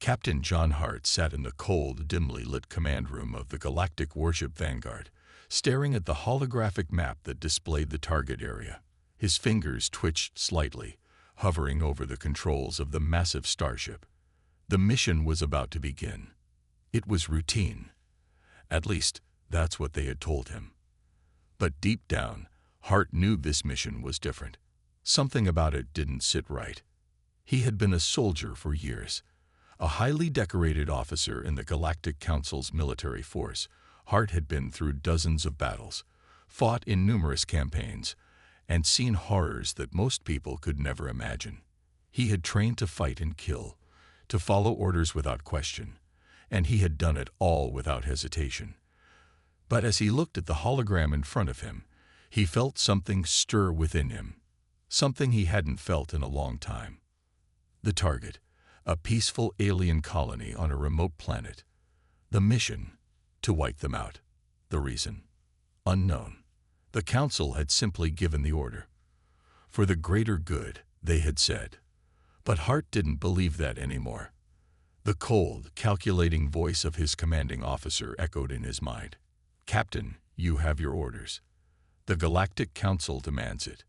Captain John Hart sat in the cold, dimly lit command room of the Galactic Warship Vanguard, staring at the holographic map that displayed the target area. His fingers twitched slightly, hovering over the controls of the massive starship. The mission was about to begin. It was routine. At least, that's what they had told him. But deep down, Hart knew this mission was different. Something about it didn't sit right. He had been a soldier for years, a highly decorated officer in the Galactic Council's military force. Hart had been through dozens of battles, fought in numerous campaigns, and seen horrors that most people could never imagine. He had trained to fight and kill, to follow orders without question, and he had done it all without hesitation. But as he looked at the hologram in front of him, he felt something stir within him, something he hadn't felt in a long time. The target, a peaceful alien colony on a remote planet. The mission, to wipe them out. The reason, unknown. The Council had simply given the order. For the greater good, they had said. But Hart didn't believe that anymore. The cold, calculating voice of his commanding officer echoed in his mind. "Captain, you have your orders. The Galactic Council demands it."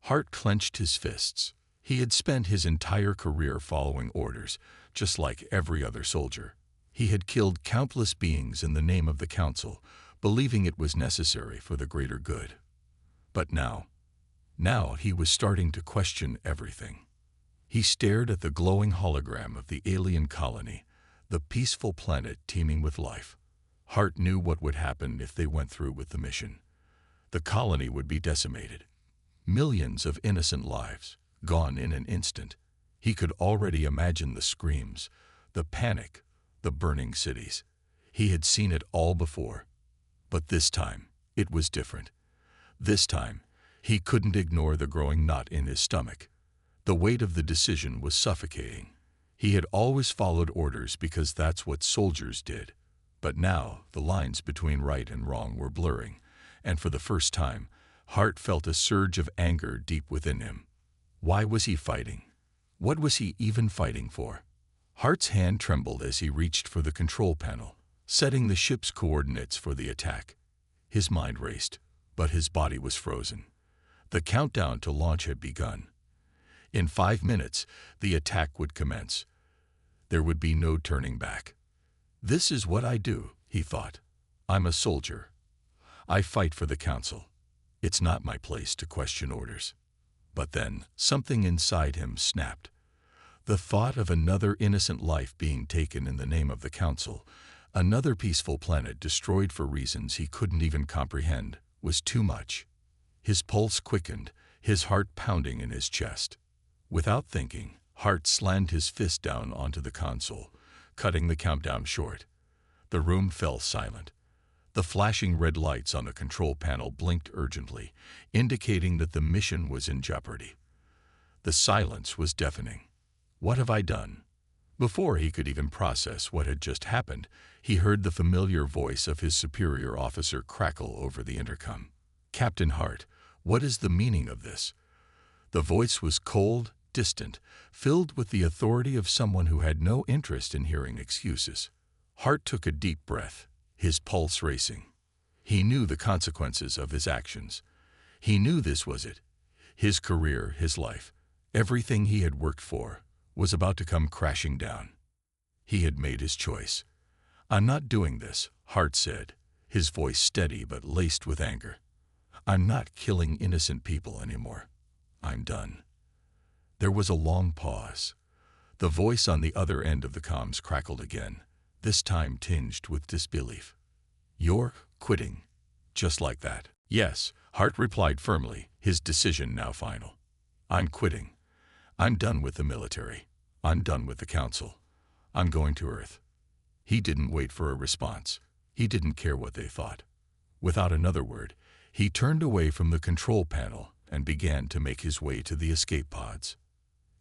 Hart clenched his fists. He had spent his entire career following orders, just like every other soldier. He had killed countless beings in the name of the Council, believing it was necessary for the greater good. But now he was starting to question everything. He stared at the glowing hologram of the alien colony, the peaceful planet teeming with life. Hart knew what would happen if they went through with the mission. The colony would be decimated. Millions of innocent lives, gone in an instant. He could already imagine the screams, the panic, the burning cities. He had seen it all before. But this time, it was different. This time, he couldn't ignore the growing knot in his stomach. The weight of the decision was suffocating. He had always followed orders because that's what soldiers did. But now, the lines between right and wrong were blurring, and for the first time, Hart felt a surge of anger deep within him. Why was he fighting? What was he even fighting for? Hart's hand trembled as he reached for the control panel, setting the ship's coordinates for the attack. His mind raced, but his body was frozen. The countdown to launch had begun. In 5 minutes, the attack would commence. There would be no turning back. "This is what I do," he thought. "I'm a soldier. I fight for the Council. It's not my place to question orders." But then, something inside him snapped. The thought of another innocent life being taken in the name of the Council, another peaceful planet destroyed for reasons he couldn't even comprehend, was too much. His pulse quickened, his heart pounding in his chest. Without thinking, Hart slammed his fist down onto the console, cutting the countdown short. The room fell silent. The flashing red lights on the control panel blinked urgently, indicating that the mission was in jeopardy. The silence was deafening. What have I done? Before he could even process what had just happened, he heard the familiar voice of his superior officer crackle over the intercom. "Captain Hart, what is the meaning of this?" The voice was cold, distant, filled with the authority of someone who had no interest in hearing excuses. Hart took a deep breath, his pulse racing. He knew the consequences of his actions. He knew this was it. His career, his life, everything he had worked for, was about to come crashing down. He had made his choice. "I'm not doing this," Hart said, his voice steady but laced with anger. "I'm not killing innocent people anymore. I'm done." There was a long pause. The voice on the other end of the comms crackled again, this time tinged with disbelief. "You're quitting, just like that?" "Yes," Hart replied firmly, his decision now final. "I'm quitting. I'm done with the military. I'm done with the Council. I'm going to Earth." He didn't wait for a response. He didn't care what they thought. Without another word, he turned away from the control panel and began to make his way to the escape pods.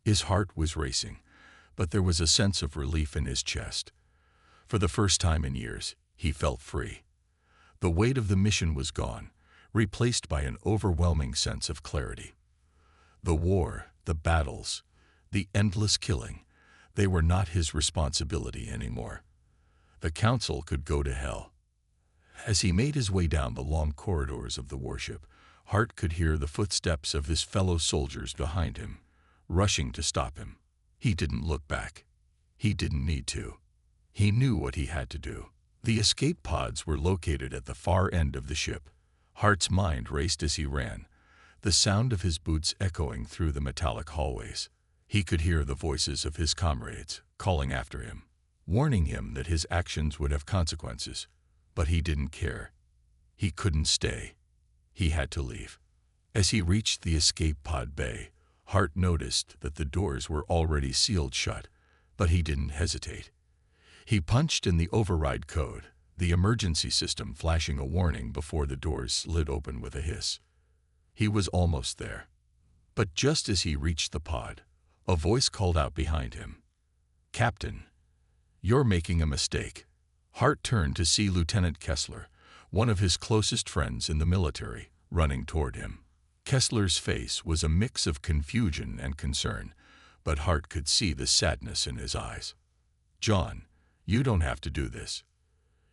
His heart was racing, but there was a sense of relief in his chest. For the first time in years, he felt free. The weight of the mission was gone, replaced by an overwhelming sense of clarity. The war, the battles, the endless killing, They were not his responsibility anymore. The council could go to hell. As he made his way down the long corridors of the warship, Hart could hear the footsteps of his fellow soldiers behind him, rushing to stop him. He didn't look back. He didn't need to. He knew what he had to do. The escape pods were located at the far end of the ship. Hart's mind raced as he ran, the sound of his boots echoing through the metallic hallways. He could hear the voices of his comrades calling after him, warning him that his actions would have consequences. But he didn't care. He couldn't stay. He had to leave. As he reached the escape pod bay, Hart noticed that the doors were already sealed shut, but he didn't hesitate. He punched in the override code, the emergency system flashing a warning before the doors slid open with a hiss. He was almost there. But just as he reached the pod, a voice called out behind him, "Captain, you're making a mistake." Hart turned to see Lieutenant Kessler, one of his closest friends in the military, running toward him. Kessler's face was a mix of confusion and concern, but Hart could see the sadness in his eyes. "John, you don't have to do this.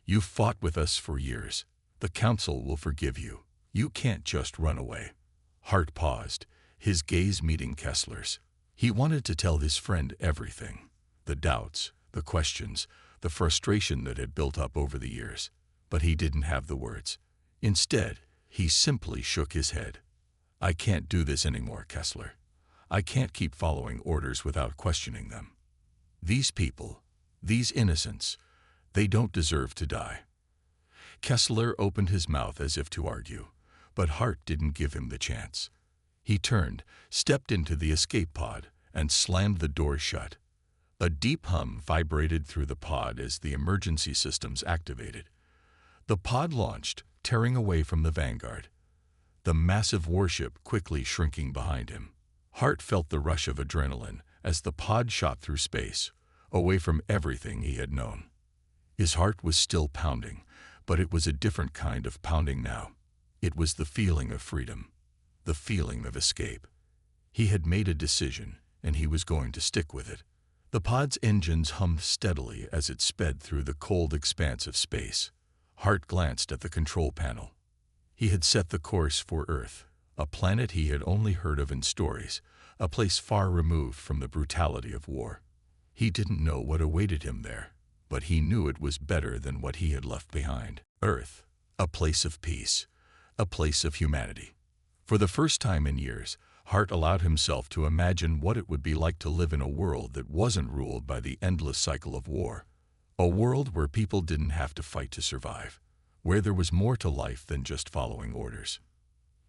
You've fought with us for years. The council will forgive you. You can't just run away." Hart paused, his gaze meeting Kessler's. He wanted to tell his friend everything, the doubts, the questions, the frustration that had built up over the years, but he didn't have the words. Instead, he simply shook his head. "I can't do this anymore, Kessler. I can't keep following orders without questioning them. These people, these innocents, they don't deserve to die." Kessler opened his mouth as if to argue, but Hart didn't give him the chance. He turned, stepped into the escape pod, and slammed the door shut. A deep hum vibrated through the pod as the emergency systems activated. The pod launched, tearing away from the Vanguard, the massive warship quickly shrinking behind him. Hart felt the rush of adrenaline as the pod shot through space, away from everything he had known. His heart was still pounding, but it was a different kind of pounding now. It was the feeling of freedom, the feeling of escape. He had made a decision, and he was going to stick with it. The pod's engines hummed steadily as it sped through the cold expanse of space. Hart glanced at the control panel. He had set the course for Earth, a planet he had only heard of in stories, a place far removed from the brutality of war. He didn't know what awaited him there, but he knew it was better than what he had left behind. Earth, a place of peace, a place of humanity. For the first time in years, Hart allowed himself to imagine what it would be like to live in a world that wasn't ruled by the endless cycle of war. A world where people didn't have to fight to survive, where there was more to life than just following orders.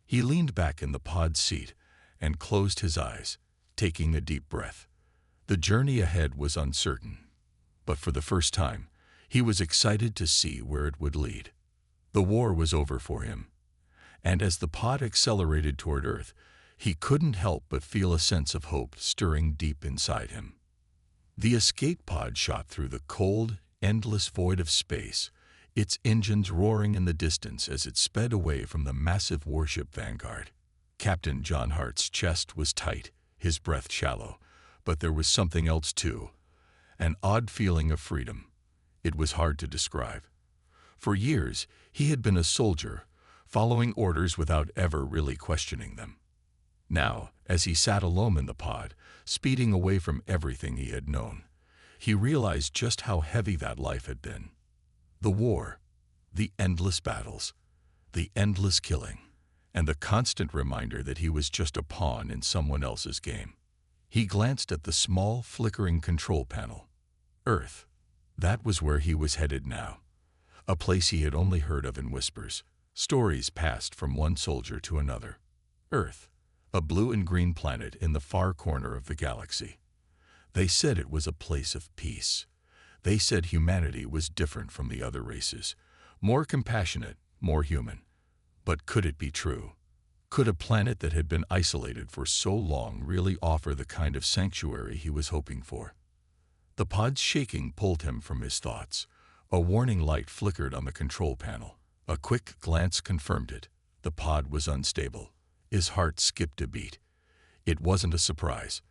He leaned back in the pod seat and closed his eyes, taking a deep breath. The journey ahead was uncertain, but for the first time, he was excited to see where it would lead. The war was over for him, and as the pod accelerated toward Earth, he couldn't help but feel a sense of hope stirring deep inside him. The escape pod shot through the cold, endless void of space, its engines roaring in the distance as it sped away from the massive warship Vanguard. Captain John Hart's chest was tight, his breath shallow, but there was something else too, an odd feeling of freedom. It was hard to describe. For years, he had been a soldier, following orders without ever really questioning them. Now, as he sat alone in the pod, speeding away from everything he had known, he realized just how heavy that life had been. The war, the endless battles, the endless killing, and the constant reminder that he was just a pawn in someone else's game. He glanced at the small, flickering control panel. Earth. That was where he was headed now. A place he had only heard of in whispers. Stories passed from one soldier to another. Earth. A blue and green planet in the far corner of the galaxy. They said it was a place of peace. They said humanity was different from the other races, more compassionate, more human. But could it be true? Could a planet that had been isolated for so long really offer the kind of sanctuary he was hoping for? The pod's shaking pulled him from his thoughts. A warning light flickered on the control panel. A quick glance confirmed it. The pod was unstable. His heart skipped a beat. It wasn't a surprise.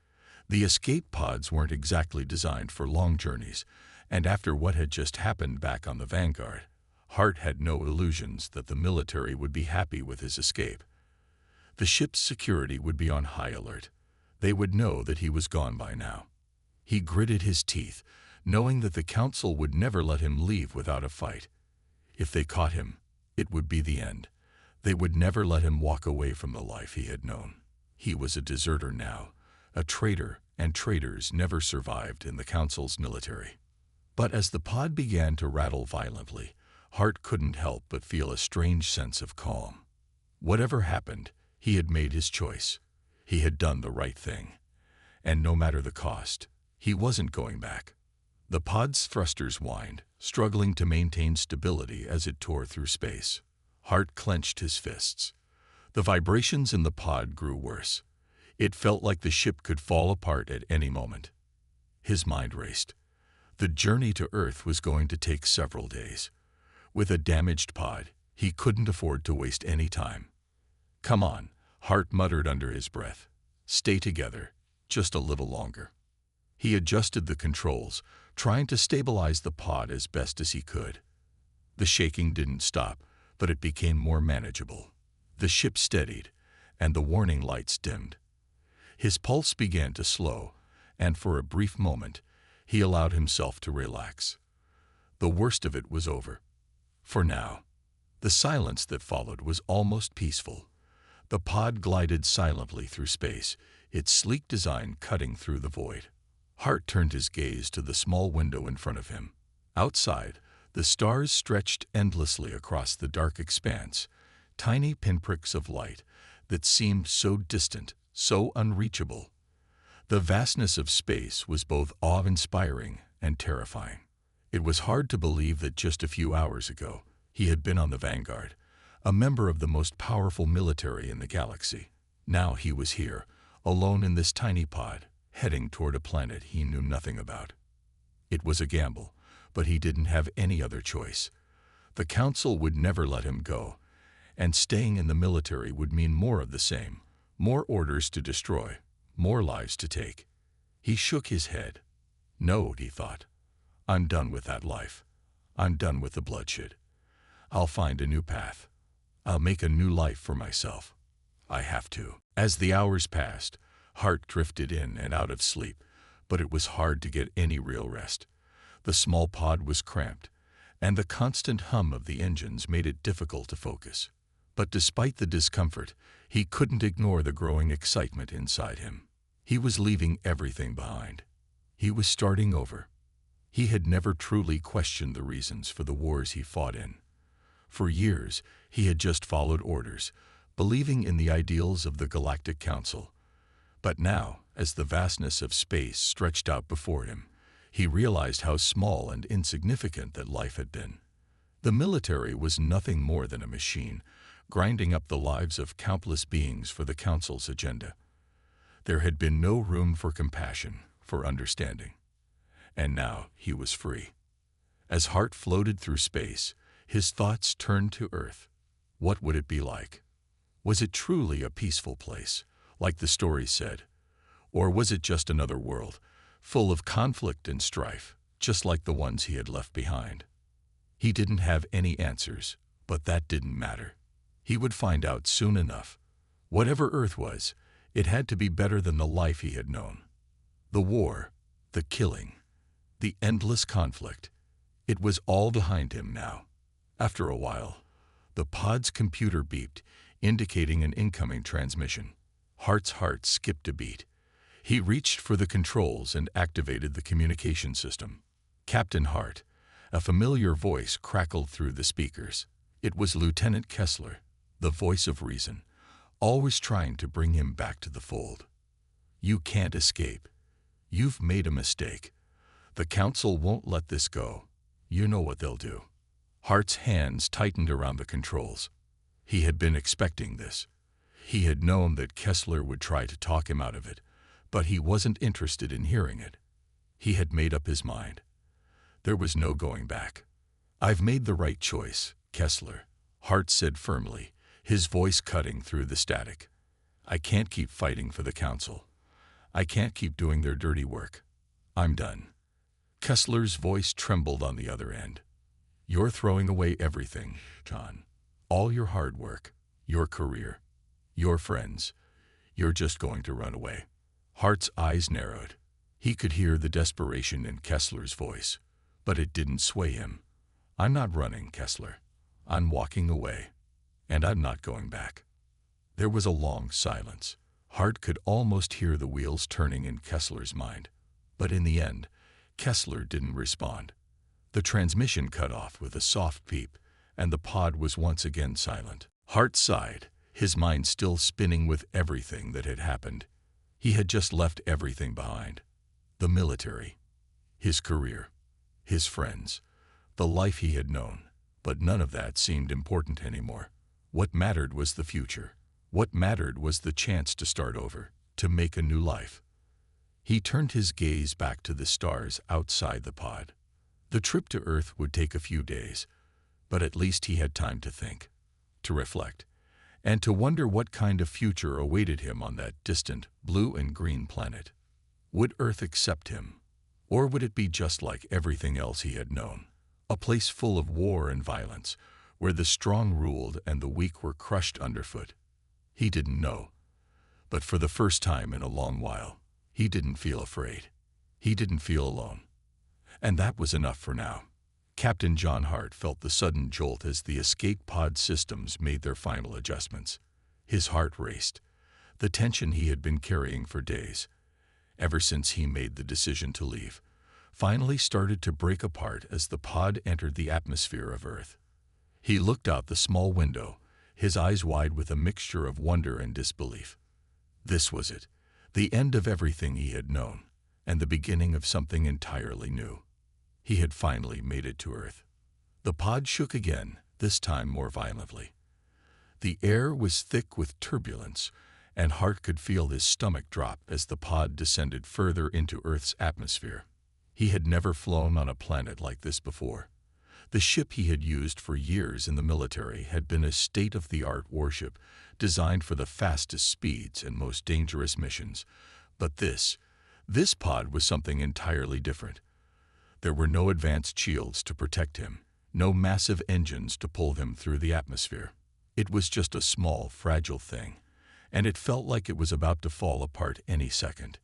The escape pods weren't exactly designed for long journeys, and after what had just happened back on the Vanguard, Hart had no illusions that the military would be happy with his escape. The ship's security would be on high alert. They would know that he was gone by now. He gritted his teeth, knowing that the Council would never let him leave without a fight. If they caught him, it would be the end. They would never let him walk away from the life he had known. He was a deserter now, a traitor, and traitors never survived in the Council's military. But as the pod began to rattle violently, Hart couldn't help but feel a strange sense of calm. Whatever happened, he had made his choice. He had done the right thing. And no matter the cost, he wasn't going back. The pod's thrusters whined, struggling to maintain stability as it tore through space. Hart clenched his fists. The vibrations in the pod grew worse. It felt like the ship could fall apart at any moment. His mind raced. The journey to Earth was going to take several days. With a damaged pod, he couldn't afford to waste any time. "Come on," Hart muttered under his breath. "Stay together, just a little longer." He adjusted the controls, trying to stabilize the pod as best as he could. The shaking didn't stop, but it became more manageable. The ship steadied, and the warning lights dimmed. His pulse began to slow, and for a brief moment, he allowed himself to relax. The worst of it was over. For now. The silence that followed was almost peaceful. The pod glided silently through space, its sleek design cutting through the void. Hart turned his gaze to the small window in front of him. Outside, the stars stretched endlessly across the dark expanse, tiny pinpricks of light that seemed so distant, so unreachable. The vastness of space was both awe-inspiring and terrifying. It was hard to believe that just a few hours ago, he had been on the Vanguard, a member of the most powerful military in the galaxy. Now he was here, alone in this tiny pod, heading toward a planet he knew nothing about. It was a gamble, but he didn't have any other choice. The Council would never let him go, and staying in the military would mean more of the same, more orders to destroy, more lives to take. He shook his head. "No," he thought. "I'm done with that life. I'm done with the bloodshed. I'll find a new path. I'll make a new life for myself. I have to." As the hours passed, Hart drifted in and out of sleep, but it was hard to get any real rest. The small pod was cramped, and the constant hum of the engines made it difficult to focus. But despite the discomfort, he couldn't ignore the growing excitement inside him. He was leaving everything behind. He was starting over. He had never truly questioned the reasons for the wars he fought in. For years, he had just followed orders, believing in the ideals of the Galactic Council. But now, as the vastness of space stretched out before him, he realized how small and insignificant that life had been. The military was nothing more than a machine, grinding up the lives of countless beings for the Council's agenda. There had been no room for compassion, for understanding. And now he was free. As Hart floated through space, his thoughts turned to Earth. What would it be like? Was it truly a peaceful place, like the stories said? Or was it just another world, full of conflict and strife, just like the ones he had left behind? He didn't have any answers, but that didn't matter. He would find out soon enough. Whatever Earth was, it had to be better than the life he had known. The war, the killing, the endless conflict, it was all behind him now. After a while, the pod's computer beeped, indicating an incoming transmission. Hart's heart skipped a beat. He reached for the controls and activated the communication system. "Captain Hart," a familiar voice crackled through the speakers. It was Lieutenant Kessler, the voice of reason, always trying to bring him back to the fold. "You can't escape. You've made a mistake. The Council won't let this go. You know what they'll do." Hart's hands tightened around the controls. He had been expecting this. He had known that Kessler would try to talk him out of it, but he wasn't interested in hearing it. He had made up his mind. There was no going back. "I've made the right choice, Kessler," Hart said firmly, his voice cutting through the static. "I can't keep fighting for the Council. I can't keep doing their dirty work. I'm done." Kessler's voice trembled on the other end. "You're throwing away everything, John. All your hard work, your career, your friends. You're just going to run away." Hart's eyes narrowed. He could hear the desperation in Kessler's voice, but it didn't sway him. "I'm not running, Kessler. I'm walking away, and I'm not going back." There was a long silence. Hart could almost hear the wheels turning in Kessler's mind. But in the end, Kessler didn't respond. The transmission cut off with a soft peep, and the pod was once again silent. Hart sighed, his mind still spinning with everything that had happened. He had just left everything behind. The military, his career, his friends, the life he had known. But none of that seemed important anymore. What mattered was the future. What mattered was the chance to start over, to make a new life. He turned his gaze back to the stars outside the pod. The trip to Earth would take a few days, but at least he had time to think, to reflect, and to wonder what kind of future awaited him on that distant blue and green planet. Would Earth accept him, or would it be just like everything else he had known? A place full of war and violence, where the strong ruled and the weak were crushed underfoot. He didn't know. But for the first time in a long while, he didn't feel afraid. He didn't feel alone. And that was enough for now. Captain John Hart felt the sudden jolt as the escape pod systems made their final adjustments. His heart raced. The tension he had been carrying for days, ever since he made the decision to leave, finally started to break apart as the pod entered the atmosphere of Earth. He looked out the small window, his eyes wide with a mixture of wonder and disbelief. This was it, the end of everything he had known, and the beginning of something entirely new. He had finally made it to Earth. The pod shook again, this time more violently. The air was thick with turbulence, and Hart could feel his stomach drop as the pod descended further into Earth's atmosphere. He had never flown on a planet like this before. The ship he had used for years in the military had been a state-of-the-art warship designed for the fastest speeds and most dangerous missions. But this pod was something entirely different. There were no advanced shields to protect him, no massive engines to pull him through the atmosphere. It was just a small, fragile thing, and it felt like it was about to fall apart any second.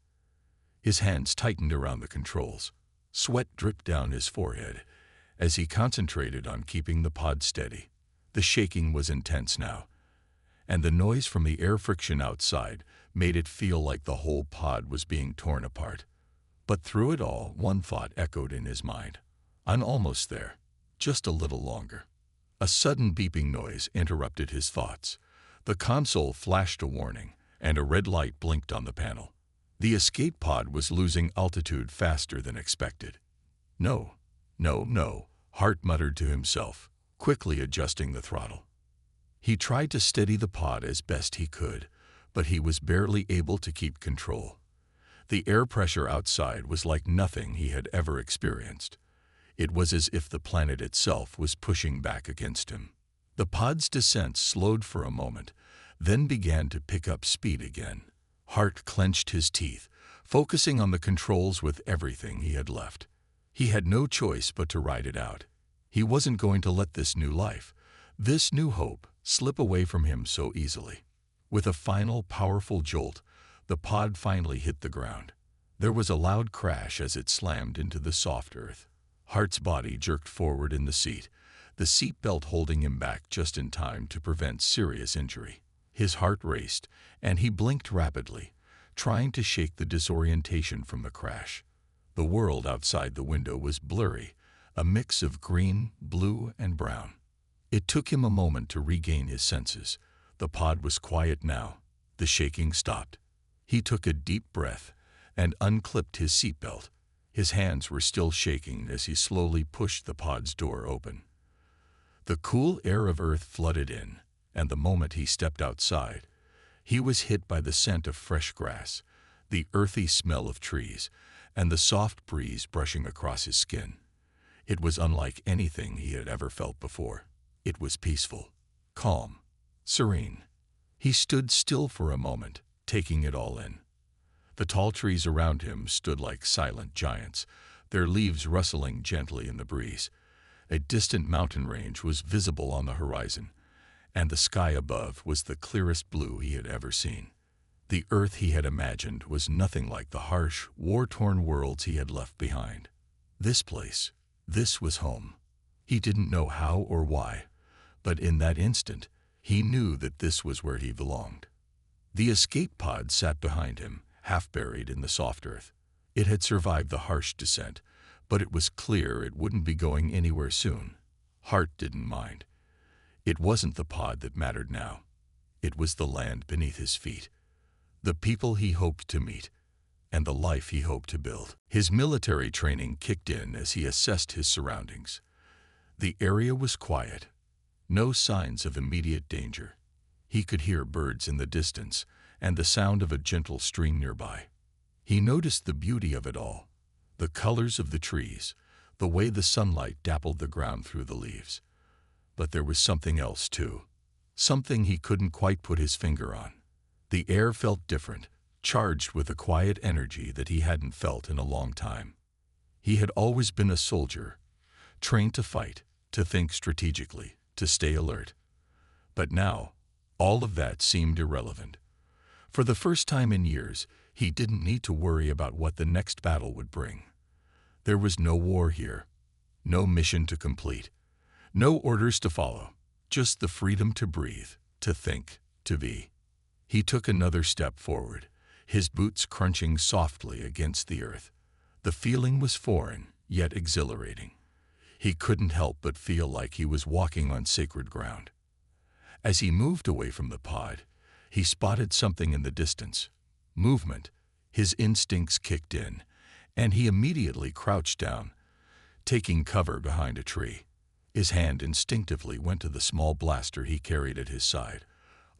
His hands tightened around the controls. Sweat dripped down his forehead as he concentrated on keeping the pod steady. The shaking was intense now, and the noise from the air friction outside made it feel like the whole pod was being torn apart. But through it all, one thought echoed in his mind. "I'm almost there. Just a little longer." A sudden beeping noise interrupted his thoughts. The console flashed a warning, and a red light blinked on the panel. The escape pod was losing altitude faster than expected. No, Hart muttered to himself, quickly adjusting the throttle. He tried to steady the pod as best he could, but he was barely able to keep control. The air pressure outside was like nothing he had ever experienced. It was as if the planet itself was pushing back against him. The pod's descent slowed for a moment, then began to pick up speed again. Hart clenched his teeth, focusing on the controls with everything he had left. He had no choice but to ride it out. He wasn't going to let this new life, this new hope, slip away from him so easily. With a final, powerful jolt, the pod finally hit the ground. There was a loud crash as it slammed into the soft earth. Hart's body jerked forward in the seat, the seat belt holding him back just in time to prevent serious injury. His heart raced, and he blinked rapidly, trying to shake the disorientation from the crash. The world outside the window was blurry, a mix of green, blue, and brown. It took him a moment to regain his senses. The pod was quiet now. The shaking stopped. He took a deep breath and unclipped his seatbelt. His hands were still shaking as he slowly pushed the pod's door open. The cool air of Earth flooded in, and the moment he stepped outside, he was hit by the scent of fresh grass, the earthy smell of trees, and the soft breeze brushing across his skin. It was unlike anything he had ever felt before. It was peaceful, calm, serene. He stood still for a moment, taking it all in. The tall trees around him stood like silent giants, their leaves rustling gently in the breeze. A distant mountain range was visible on the horizon, and the sky above was the clearest blue he had ever seen. The earth he had imagined was nothing like the harsh, war-torn worlds he had left behind. This place, this was home. He didn't know how or why, but in that instant, he knew that this was where he belonged. The escape pod sat behind him, half buried in the soft earth. It had survived the harsh descent, but it was clear it wouldn't be going anywhere soon. Hart didn't mind. It wasn't the pod that mattered now. It was the land beneath his feet, the people he hoped to meet, and the life he hoped to build. His military training kicked in as he assessed his surroundings. The area was quiet, no signs of immediate danger. He could hear birds in the distance and the sound of a gentle stream nearby. He noticed the beauty of it all, the colors of the trees, the way the sunlight dappled the ground through the leaves. But there was something else too, something he couldn't quite put his finger on. The air felt different, charged with a quiet energy that he hadn't felt in a long time. He had always been a soldier, trained to fight, to think strategically, to stay alert. But now, all of that seemed irrelevant. For the first time in years, he didn't need to worry about what the next battle would bring. There was no war here, no mission to complete, no orders to follow, just the freedom to breathe, to think, to be. He took another step forward, his boots crunching softly against the earth. The feeling was foreign, yet exhilarating. He couldn't help but feel like he was walking on sacred ground. As he moved away from the pod, he spotted something in the distance. Movement. His instincts kicked in, and he immediately crouched down, taking cover behind a tree. His hand instinctively went to the small blaster he carried at his side,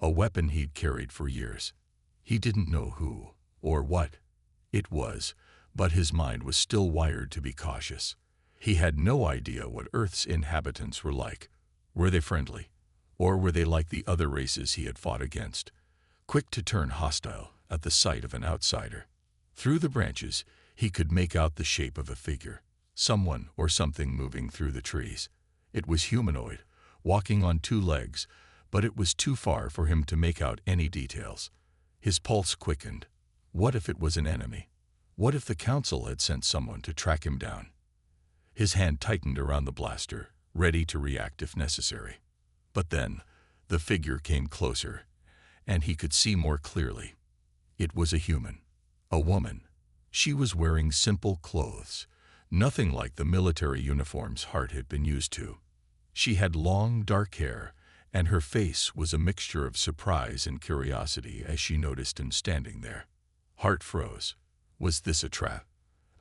a weapon he'd carried for years. He didn't know who or what it was, but his mind was still wired to be cautious. He had no idea what Earth's inhabitants were like. Were they friendly? Or were they like the other races he had fought against, quick to turn hostile at the sight of an outsider? Through the branches, he could make out the shape of a figure, someone or something moving through the trees. It was humanoid, walking on two legs, but it was too far for him to make out any details. His pulse quickened. What if it was an enemy? What if the council had sent someone to track him down? His hand tightened around the blaster, ready to react if necessary. But then, the figure came closer, and he could see more clearly. It was a human, a woman. She was wearing simple clothes, nothing like the military uniforms Hart had been used to. She had long, dark hair, and her face was a mixture of surprise and curiosity as she noticed him standing there. Hart froze. Was this a trap?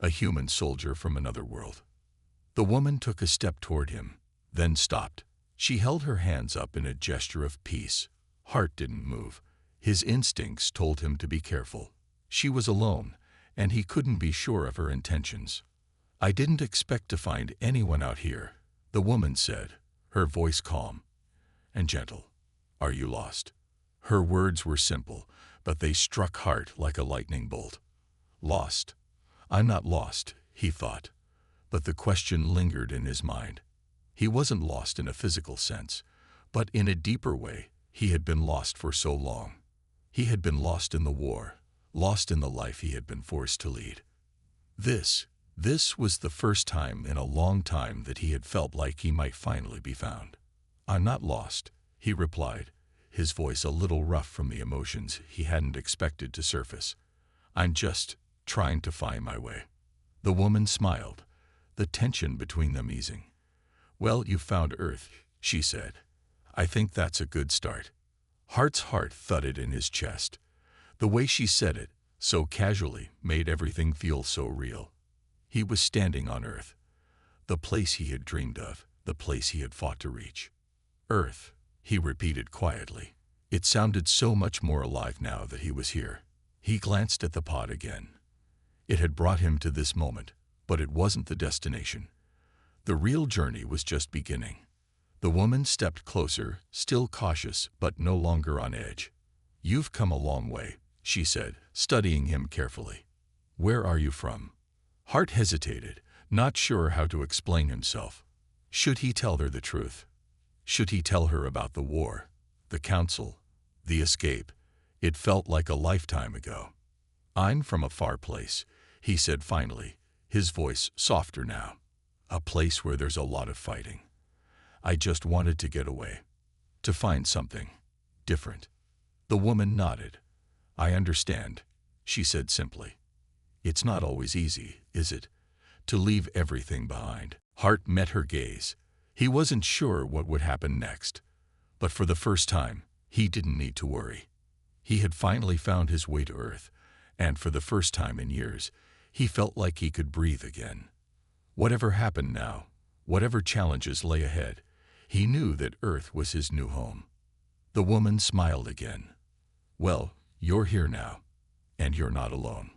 A human soldier from another world? The woman took a step toward him, then stopped. She held her hands up in a gesture of peace. Hart didn't move. His instincts told him to be careful. She was alone, and he couldn't be sure of her intentions. "I didn't expect to find anyone out here," the woman said, her voice calm and gentle. "Are you lost?" Her words were simple, but they struck Hart like a lightning bolt. Lost? I'm not lost, he thought, but the question lingered in his mind. He wasn't lost in a physical sense, but in a deeper way, he had been lost for so long. He had been lost in the war, lost in the life he had been forced to lead. This was the first time in a long time that he had felt like he might finally be found. "I'm not lost," he replied, his voice a little rough from the emotions he hadn't expected to surface. "I'm just trying to find my way." The woman smiled, the tension between them easing. "Well, you found Earth," she said. "I think that's a good start." Hart's heart thudded in his chest. The way she said it, so casually, made everything feel so real. He was standing on Earth, the place he had dreamed of, the place he had fought to reach. "Earth," he repeated quietly. It sounded so much more alive now that he was here. He glanced at the pod again. It had brought him to this moment, but it wasn't the destination. The real journey was just beginning. The woman stepped closer, still cautious but no longer on edge. "You've come a long way," she said, studying him carefully. Where are you from? Hart hesitated, not sure how to explain himself. Should he tell her the truth? Should he tell her about the war, the council, the escape? It felt like a lifetime ago. I'm from a far place, he said finally, his voice softer now. A place where there's a lot of fighting. I just wanted to get away, to find something different. The woman nodded. I understand, she said simply. It's not always easy, is it? To leave everything behind. Hart met her gaze. He wasn't sure what would happen next. But for the first time, he didn't need to worry. He had finally found his way to Earth, and for the first time in years, he felt like he could breathe again. Whatever happened now, whatever challenges lay ahead, he knew that Earth was his new home. The woman smiled again. Well, you're here now, and you're not alone.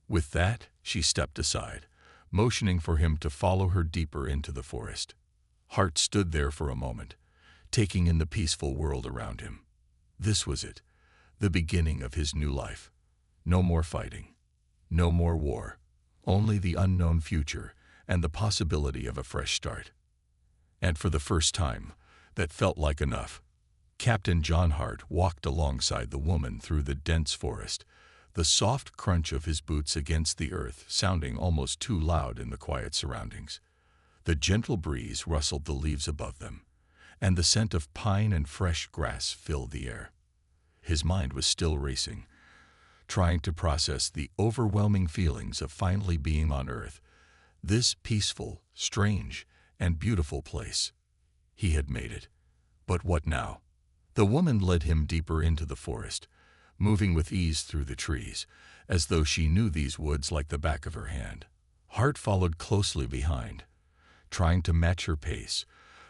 With that, she stepped aside, motioning for him to follow her deeper into the forest. Hart stood there for a moment, taking in the peaceful world around him. This was it, the beginning of his new life. No more fighting, no more war, only the unknown future and the possibility of a fresh start. And for the first time, that felt like enough. Captain John Hart walked alongside the woman through the dense forest, the soft crunch of his boots against the earth sounding almost too loud in the quiet surroundings. The gentle breeze rustled the leaves above them, and the scent of pine and fresh grass filled the air. His mind was still racing, trying to process the overwhelming feelings of finally being on Earth, this peaceful, strange, and beautiful place. He had made it. But what now? The woman led him deeper into the forest, moving with ease through the trees, as though she knew these woods like the back of her hand. Hart followed closely behind, trying to match her pace,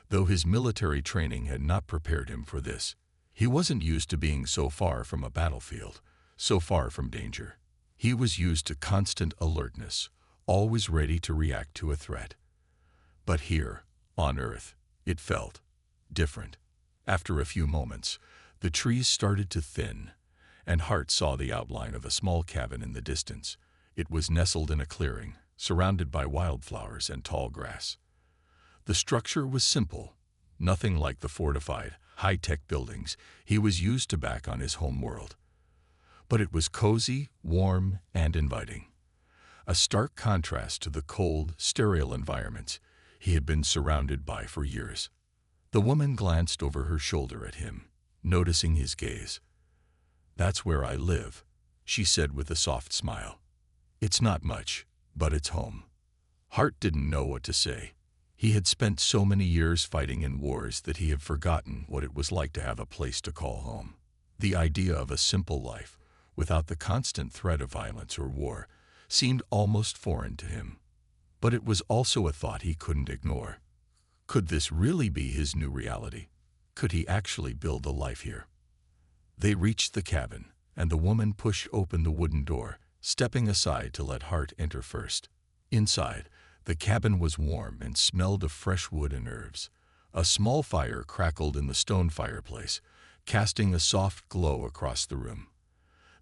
though his military training had not prepared him for this. He wasn't used to being so far from a battlefield, so far from danger. He was used to constant alertness, always ready to react to a threat. But here, on Earth, it felt different. After a few moments, the trees started to thin, and Hart saw the outline of a small cabin in the distance. It was nestled in a clearing, surrounded by wildflowers and tall grass. The structure was simple, nothing like the fortified, high-tech buildings he was used to back on his home world. But it was cozy, warm, and inviting. A stark contrast to the cold, sterile environments he had been surrounded by for years. The woman glanced over her shoulder at him, noticing his gaze. That's where I live, she said with a soft smile. It's not much, but it's home. Hart didn't know what to say. He had spent so many years fighting in wars that he had forgotten what it was like to have a place to call home. The idea of a simple life, without the constant threat of violence or war, seemed almost foreign to him. But it was also a thought he couldn't ignore. Could this really be his new reality? Could he actually build a life here? They reached the cabin, and the woman pushed open the wooden door, stepping aside to let Hart enter first. Inside, the cabin was warm and smelled of fresh wood and herbs. A small fire crackled in the stone fireplace, casting a soft glow across the room.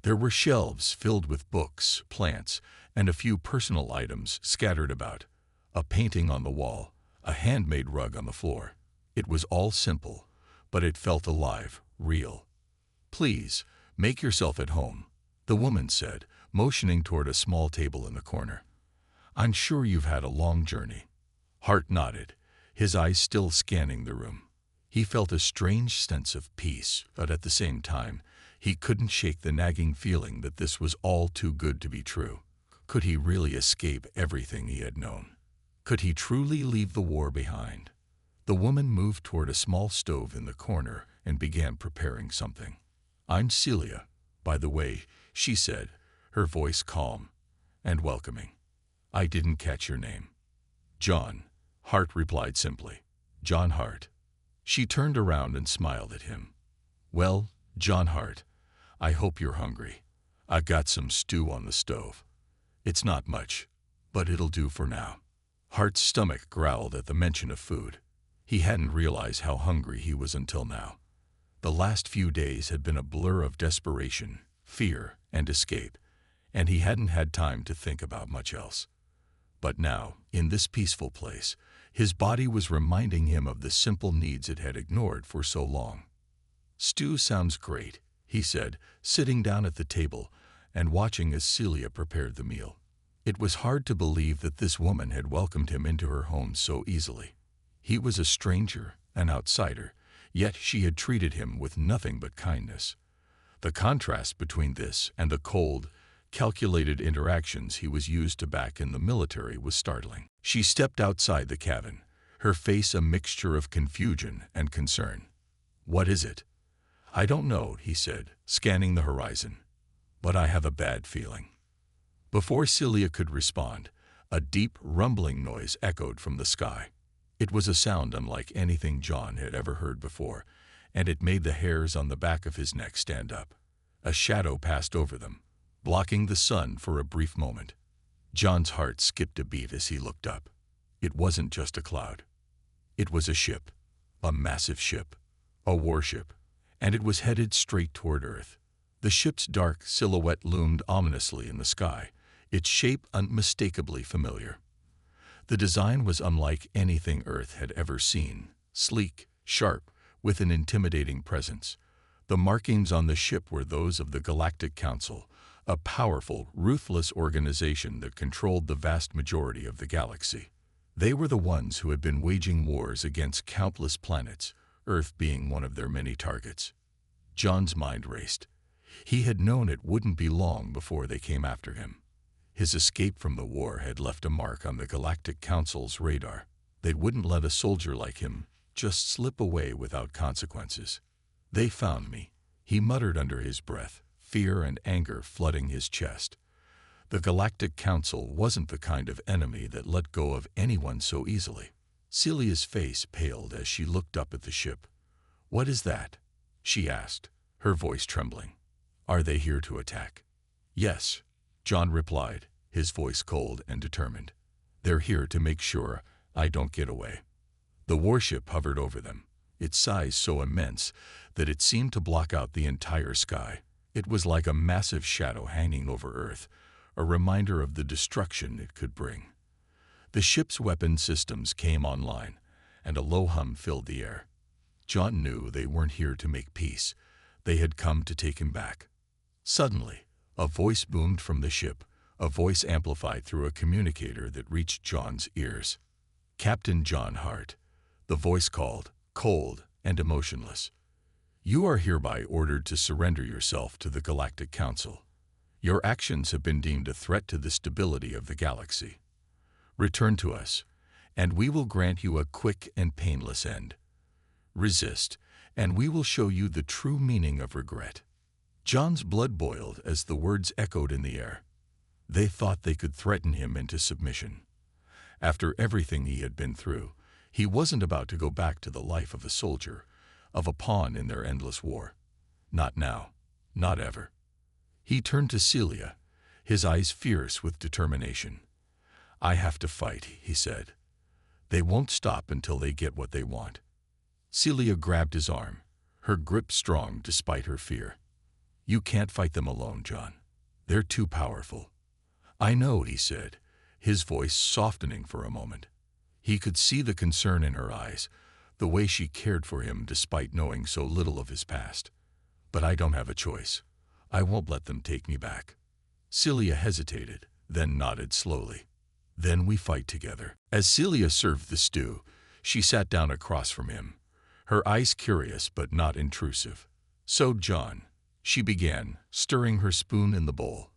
There were shelves filled with books, plants, and a few personal items scattered about. A painting on the wall, a handmade rug on the floor. It was all simple, but it felt alive, real. Please, make yourself at home, the woman said, motioning toward a small table in the corner. I'm sure you've had a long journey. Hart nodded, his eyes still scanning the room. He felt a strange sense of peace, but at the same time, he couldn't shake the nagging feeling that this was all too good to be true. Could he really escape everything he had known? Could he truly leave the war behind? The woman moved toward a small stove in the corner and began preparing something. I'm Celia, by the way, she said, her voice calm and welcoming. I didn't catch your name. John, Hart replied simply. John Hart. She turned around and smiled at him. Well, John Hart, I hope you're hungry. I've got some stew on the stove. It's not much, but it'll do for now. Hart's stomach growled at the mention of food. He hadn't realized how hungry he was until now. The last few days had been a blur of desperation, fear, and escape, and he hadn't had time to think about much else. But now, in this peaceful place, his body was reminding him of the simple needs it had ignored for so long. "Stew sounds great," he said, sitting down at the table and watching as Celia prepared the meal. It was hard to believe that this woman had welcomed him into her home so easily. He was a stranger, an outsider, yet she had treated him with nothing but kindness. The contrast between this and the cold, calculated interactions he was used to back in the military was startling. She stepped outside the cabin, her face a mixture of confusion and concern. "What is it?" "I don't know," he said, scanning the horizon. "But I have a bad feeling." Before Celia could respond, a deep, rumbling noise echoed from the sky. It was a sound unlike anything John had ever heard before, and it made the hairs on the back of his neck stand up. A shadow passed over them, blocking the sun for a brief moment. John's heart skipped a beat as he looked up. It wasn't just a cloud. It was a ship, a massive ship, a warship, and it was headed straight toward Earth. The ship's dark silhouette loomed ominously in the sky, its shape unmistakably familiar. The design was unlike anything Earth had ever seen, sleek, sharp, with an intimidating presence. The markings on the ship were those of the Galactic Council, a powerful, ruthless organization that controlled the vast majority of the galaxy. They were the ones who had been waging wars against countless planets, Earth being one of their many targets. John's mind raced. He had known it wouldn't be long before they came after him. His escape from the war had left a mark on the Galactic Council's radar. They wouldn't let a soldier like him just slip away without consequences. "They found me," he muttered under his breath, fear and anger flooding his chest. The Galactic Council wasn't the kind of enemy that let go of anyone so easily. Celia's face paled as she looked up at the ship. "What is that?" she asked, her voice trembling. "Are they here to attack?" "Yes," John replied, his voice cold and determined. "They're here to make sure I don't get away." The warship hovered over them, its size so immense that it seemed to block out the entire sky. It was like a massive shadow hanging over Earth, a reminder of the destruction it could bring. The ship's weapon systems came online, and a low hum filled the air. John knew they weren't here to make peace. They had come to take him back. Suddenly, a voice boomed from the ship, a voice amplified through a communicator that reached John's ears. "Captain John Hart," the voice called, cold and emotionless. "You are hereby ordered to surrender yourself to the Galactic Council. Your actions have been deemed a threat to the stability of the galaxy. Return to us, and we will grant you a quick and painless end. Resist, and we will show you the true meaning of regret." John's blood boiled as the words echoed in the air. They thought they could threaten him into submission. After everything he had been through, he wasn't about to go back to the life of a soldier, of a pawn in their endless war. Not now, not ever. He turned to Celia, his eyes fierce with determination. "I have to fight," he said. "They won't stop until they get what they want." Celia grabbed his arm, her grip strong despite her fear. "You can't fight them alone, John. They're too powerful." "I know," he said, his voice softening for a moment. He could see the concern in her eyes, the way she cared for him despite knowing so little of his past. "But I don't have a choice. I won't let them take me back." Celia hesitated, then nodded slowly. "Then we fight together." As Celia served the stew, she sat down across from him, her eyes curious but not intrusive. "So, John," she began, stirring her spoon in the bowl,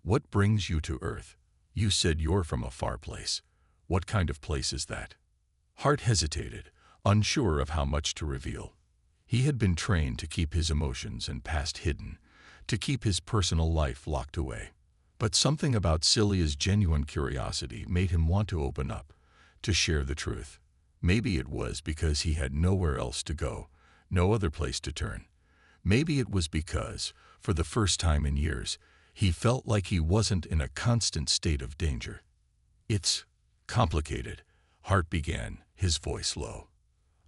"what brings you to Earth? You said you're from a far place. What kind of place is that?" Hart hesitated, unsure of how much to reveal. He had been trained to keep his emotions and past hidden, to keep his personal life locked away. But something about Celia's genuine curiosity made him want to open up, to share the truth. Maybe it was because he had nowhere else to go, no other place to turn. Maybe it was because, for the first time in years, he felt like he wasn't in a constant state of danger. "It's complicated," Hart began, his voice low.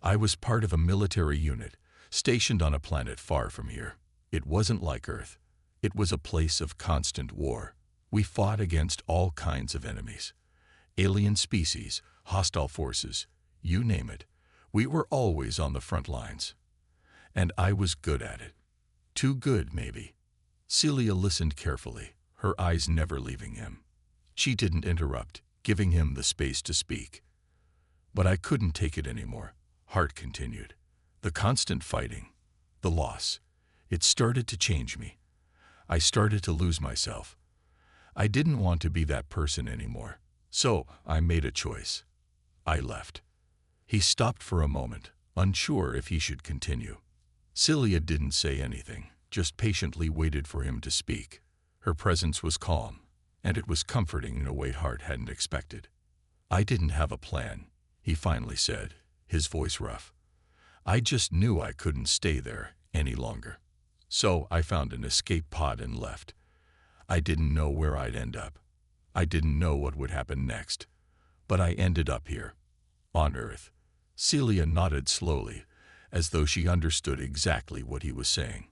"I was part of a military unit, stationed on a planet far from here. It wasn't like Earth. It was a place of constant war. We fought against all kinds of enemies. Alien species, hostile forces, you name it. We were always on the front lines. And I was good at it. Too good, maybe. Celia listened carefully, her eyes never leaving him. She didn't interrupt, giving him the space to speak. But I couldn't take it anymore, Hart continued. The constant fighting, the loss, it started to change me. I started to lose myself. I didn't want to be that person anymore, so I made a choice. I left. He stopped for a moment, unsure if he should continue. Celia didn't say anything, just patiently waited for him to speak. Her presence was calm, and it was comforting in a way Hart hadn't expected. I didn't have a plan, he finally said, his voice rough. I just knew I couldn't stay there any longer. So I found an escape pod and left. I didn't know where I'd end up. I didn't know what would happen next. But I ended up here, on Earth. Celia nodded slowly, as though she understood exactly what he was saying.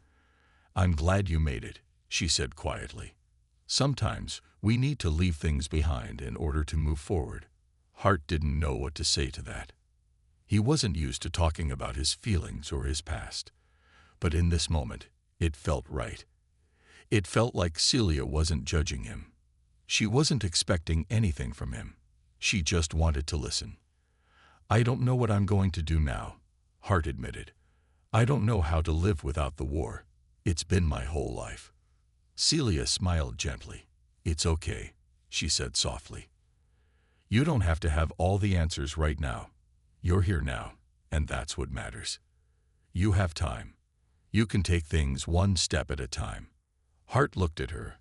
I'm glad you made it, she said quietly. Sometimes we need to leave things behind in order to move forward. Hart didn't know what to say to that. He wasn't used to talking about his feelings or his past. But in this moment, it felt right. It felt like Celia wasn't judging him. She wasn't expecting anything from him. She just wanted to listen. I don't know what I'm going to do now, Hart admitted. I don't know how to live without the war. It's been my whole life. Celia smiled gently. It's okay, she said softly. You don't have to have all the answers right now. You're here now, and that's what matters. You have time. You can take things one step at a time. Hart looked at her,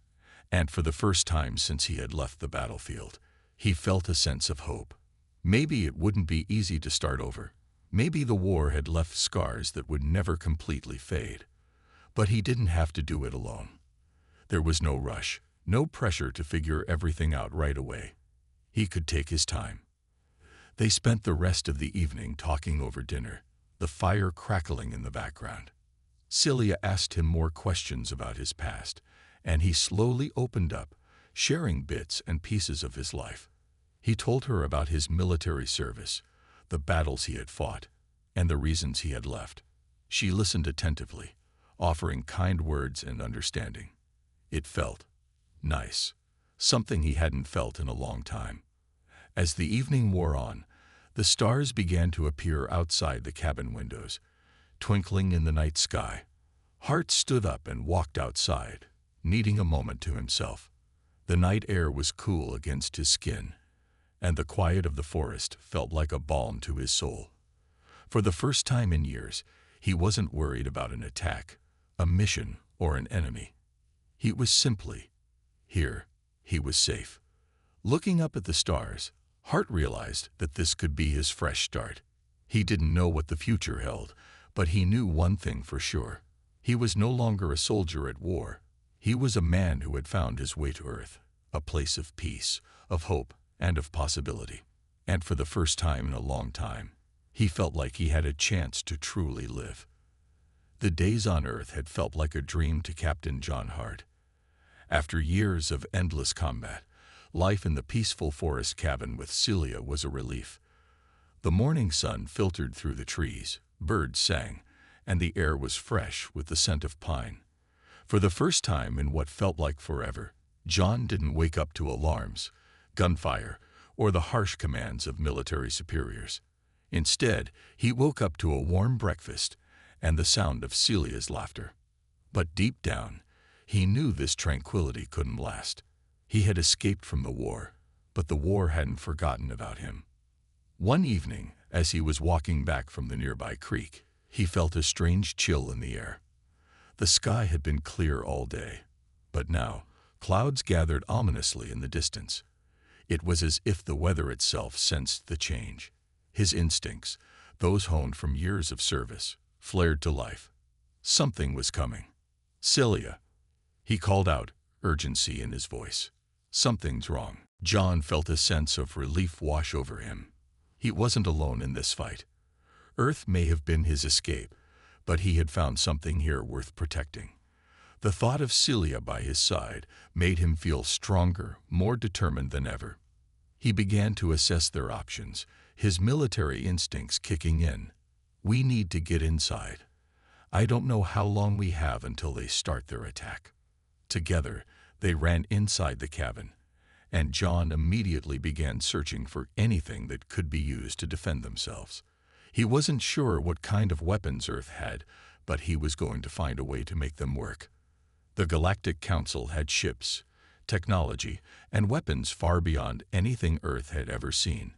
and for the first time since he had left the battlefield, he felt a sense of hope. Maybe it wouldn't be easy to start over. Maybe the war had left scars that would never completely fade. But he didn't have to do it alone. There was no rush, no pressure to figure everything out right away. He could take his time. They spent the rest of the evening talking over dinner, the fire crackling in the background. Celia asked him more questions about his past, and he slowly opened up, sharing bits and pieces of his life. He told her about his military service, the battles he had fought, and the reasons he had left. She listened attentively, offering kind words and understanding. It felt nice, something he hadn't felt in a long time. As the evening wore on, the stars began to appear outside the cabin windows, twinkling in the night sky. Hart stood up and walked outside, needing a moment to himself. The night air was cool against his skin, and the quiet of the forest felt like a balm to his soul. For the first time in years, he wasn't worried about an attack, a mission, or an enemy. He was simply here. He was safe. Looking up at the stars, Hart realized that this could be his fresh start. He didn't know what the future held, but he knew one thing for sure. He was no longer a soldier at war. He was a man who had found his way to Earth, a place of peace, of hope, and of possibility. And for the first time in a long time, he felt like he had a chance to truly live. The days on Earth had felt like a dream to Captain John Hart. After years of endless combat, life in the peaceful forest cabin with Celia was a relief. The morning sun filtered through the trees, birds sang, and the air was fresh with the scent of pine. For the first time in what felt like forever, John didn't wake up to alarms, gunfire, or the harsh commands of military superiors. Instead, he woke up to a warm breakfast and the sound of Celia's laughter. But deep down, he knew this tranquility couldn't last. He had escaped from the war, but the war hadn't forgotten about him. One evening, as he was walking back from the nearby creek, he felt a strange chill in the air. The sky had been clear all day, but now clouds gathered ominously in the distance. It was as if the weather itself sensed the change. His instincts, those honed from years of service, flared to life. Something was coming. Celia, he called out, urgency in his voice. Something's wrong. John felt a sense of relief wash over him. He wasn't alone in this fight. Earth may have been his escape, but he had found something here worth protecting. The thought of Celia by his side made him feel stronger, more determined than ever. He began to assess their options, his military instincts kicking in. We need to get inside. I don't know how long we have until they start their attack. Together, they ran inside the cabin, and John immediately began searching for anything that could be used to defend themselves. He wasn't sure what kind of weapons Earth had, but he was going to find a way to make them work. The Galactic Council had ships, technology, and weapons far beyond anything Earth had ever seen.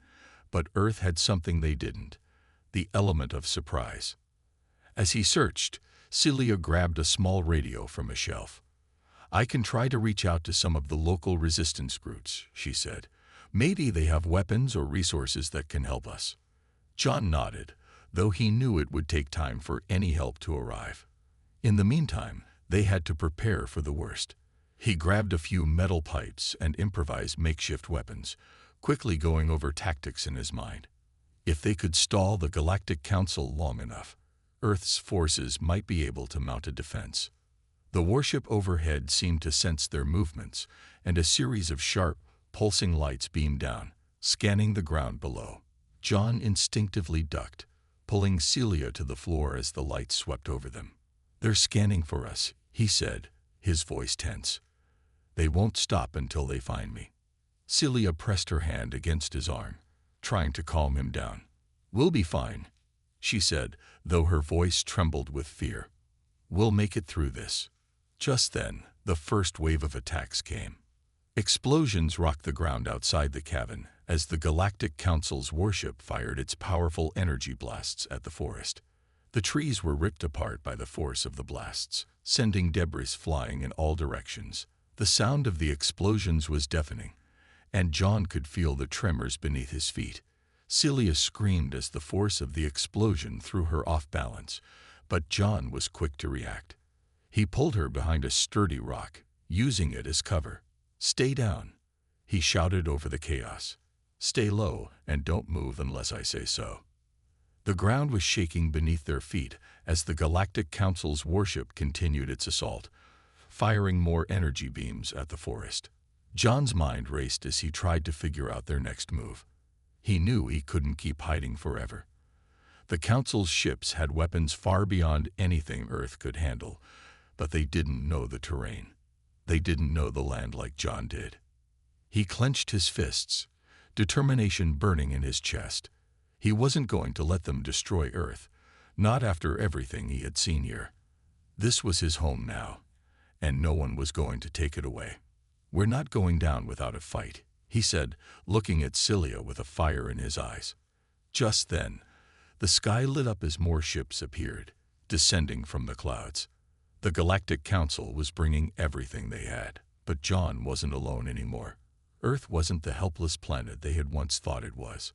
But Earth had something they didn't, the element of surprise. As he searched, Celia grabbed a small radio from a shelf. I can try to reach out to some of the local resistance groups, she said. Maybe they have weapons or resources that can help us. John nodded, though he knew it would take time for any help to arrive. In the meantime, they had to prepare for the worst. He grabbed a few metal pipes and improvised makeshift weapons, quickly going over tactics in his mind. If they could stall the Galactic Council long enough, Earth's forces might be able to mount a defense. The warship overhead seemed to sense their movements, and a series of sharp, pulsing lights beamed down, scanning the ground below. John instinctively ducked, pulling Celia to the floor as the lights swept over them. They're scanning for us, he said, his voice tense. They won't stop until they find me. Celia pressed her hand against his arm, trying to calm him down. We'll be fine, she said, though her voice trembled with fear. We'll make it through this. Just then, the first wave of attacks came. Explosions rocked the ground outside the cabin as the Galactic Council's warship fired its powerful energy blasts at the forest. The trees were ripped apart by the force of the blasts, sending debris flying in all directions. The sound of the explosions was deafening, and John could feel the tremors beneath his feet. Celia screamed as the force of the explosion threw her off balance, but John was quick to react. He pulled her behind a sturdy rock, using it as cover. Stay down, he shouted over the chaos. Stay low and don't move unless I say so. The ground was shaking beneath their feet as the Galactic Council's warship continued its assault, firing more energy beams at the forest. John's mind raced as he tried to figure out their next move. He knew he couldn't keep hiding forever. The Council's ships had weapons far beyond anything Earth could handle, but they didn't know the terrain. They didn't know the land like John did. He clenched his fists, determination burning in his chest. He wasn't going to let them destroy Earth, not after everything he had seen here. This was his home now, and no one was going to take it away. We're not going down without a fight, he said, looking at Celia with a fire in his eyes. Just then, the sky lit up as more ships appeared, descending from the clouds. The Galactic Council was bringing everything they had, but John wasn't alone anymore. Earth wasn't the helpless planet they had once thought it was.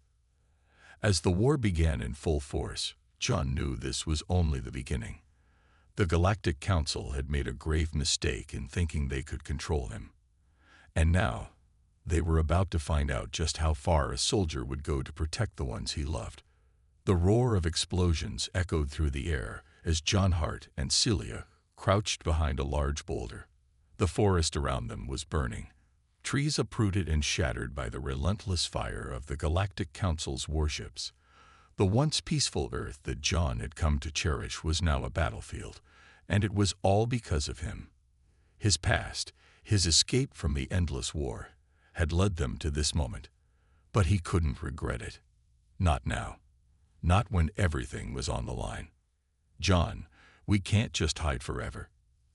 As the war began in full force, John knew this was only the beginning. The Galactic Council had made a grave mistake in thinking they could control him. And now, they were about to find out just how far a soldier would go to protect the ones he loved. The roar of explosions echoed through the air as John Hart and Celia crouched behind a large boulder. The forest around them was burning, trees uprooted and shattered by the relentless fire of the Galactic Council's warships. The once peaceful Earth that John had come to cherish was now a battlefield, and it was all because of him. His past, his escape from the endless war, had led them to this moment, but he couldn't regret it. Not now. Not when everything was on the line. John, we can't just hide forever.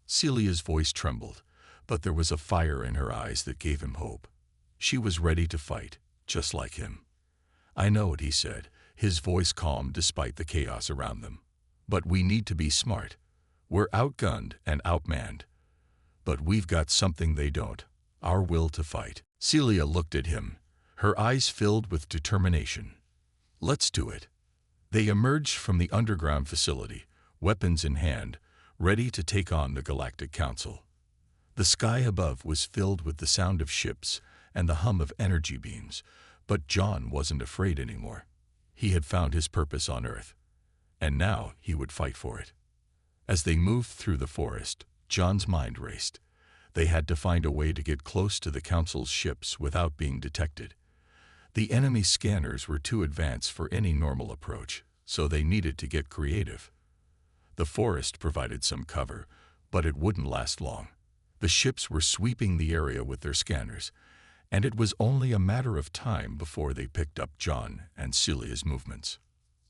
Celia's voice trembled, but there was a fire in her eyes that gave him hope. She was ready to fight, just like him. I know it, he said, his voice calm despite the chaos around them. But we need to be smart. We're outgunned and outmanned. But we've got something they don't, our will to fight. Celia looked at him, her eyes filled with determination. Let's do it. They emerged from the underground facility, weapons in hand, ready to take on the Galactic Council. The sky above was filled with the sound of ships and the hum of energy beams, but John wasn't afraid anymore. He had found his purpose on Earth, and now he would fight for it. As they moved through the forest, John's mind raced. They had to find a way to get close to the Council's ships without being detected. The enemy scanners were too advanced for any normal approach, so they needed to get creative. The forest provided some cover, but it wouldn't last long. The ships were sweeping the area with their scanners, and it was only a matter of time before they picked up John and Celia's movements.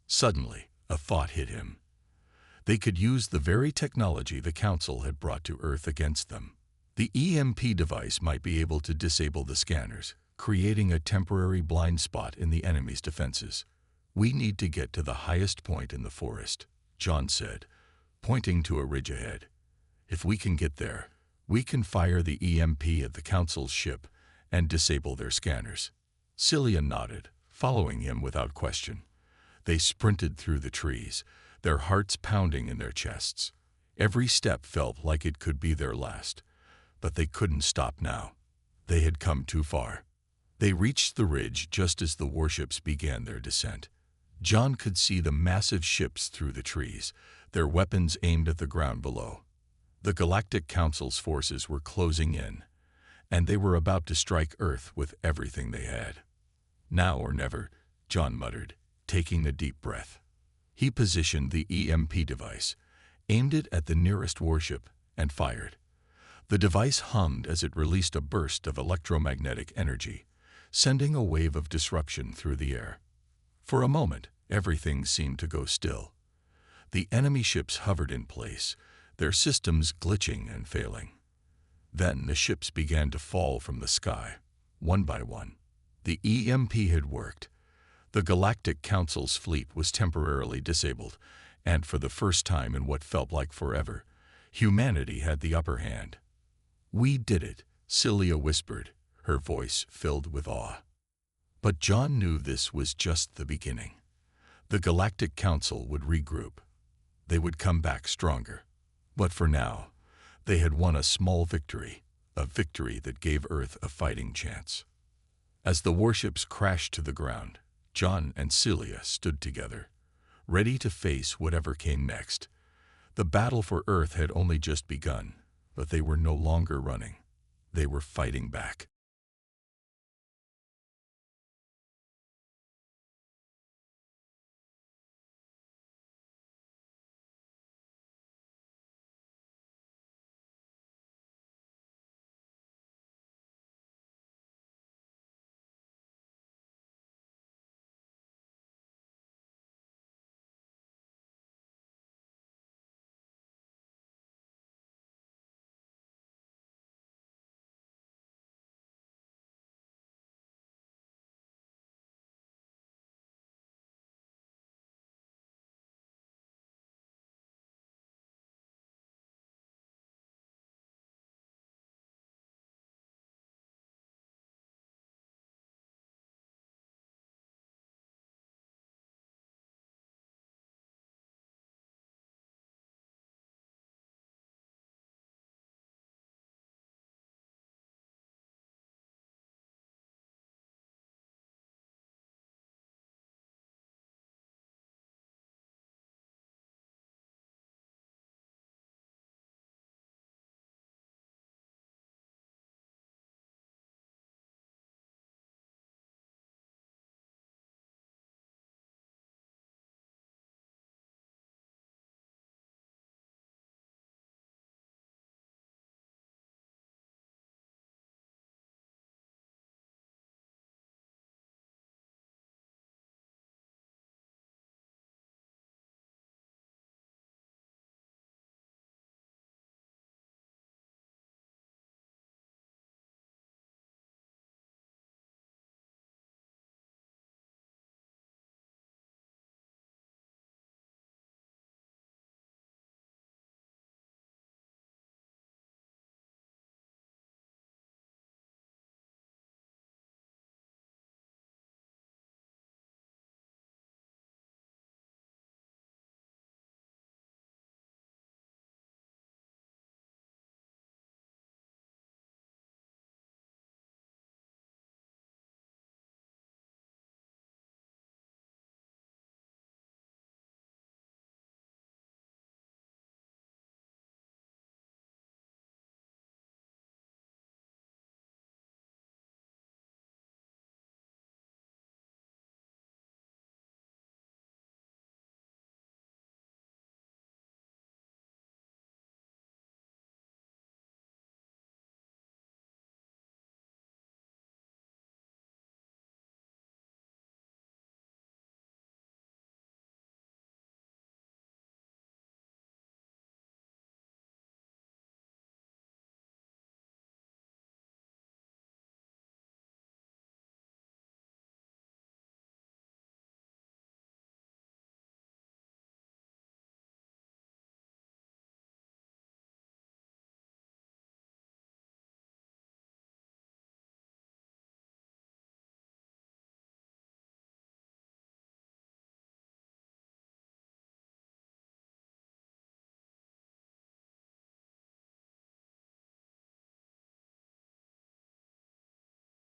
Suddenly, a thought hit him. They could use the very technology the Council had brought to Earth against them. The EMP device might be able to disable the scanners, creating a temporary blind spot in the enemy's defenses. "We need to get to the highest point in the forest," John said, pointing to a ridge ahead. "If we can get there, we can fire the EMP at the Council's ship and disable their scanners." Celia nodded, following him without question. They sprinted through the trees, their hearts pounding in their chests. Every step felt like it could be their last, but they couldn't stop now. They had come too far. They reached the ridge just as the warships began their descent. John could see the massive ships through the trees, their weapons aimed at the ground below. The Galactic Council's forces were closing in, and they were about to strike Earth with everything they had. "Now or never," John muttered, taking a deep breath. He positioned the EMP device, aimed it at the nearest warship, and fired. The device hummed as it released a burst of electromagnetic energy, sending a wave of disruption through the air. For a moment, everything seemed to go still. The enemy ships hovered in place, their systems glitching and failing. Then the ships began to fall from the sky, one by one. The EMP had worked. The Galactic Council's fleet was temporarily disabled, and for the first time in what felt like forever, humanity had the upper hand. "We did it," Celia whispered, her voice filled with awe. But John knew this was just the beginning. The Galactic Council would regroup. They would come back stronger. But for now, they had won a small victory, a victory that gave Earth a fighting chance. As the warships crashed to the ground, John and Celia stood together, ready to face whatever came next. The battle for Earth had only just begun, but they were no longer running. They were fighting back.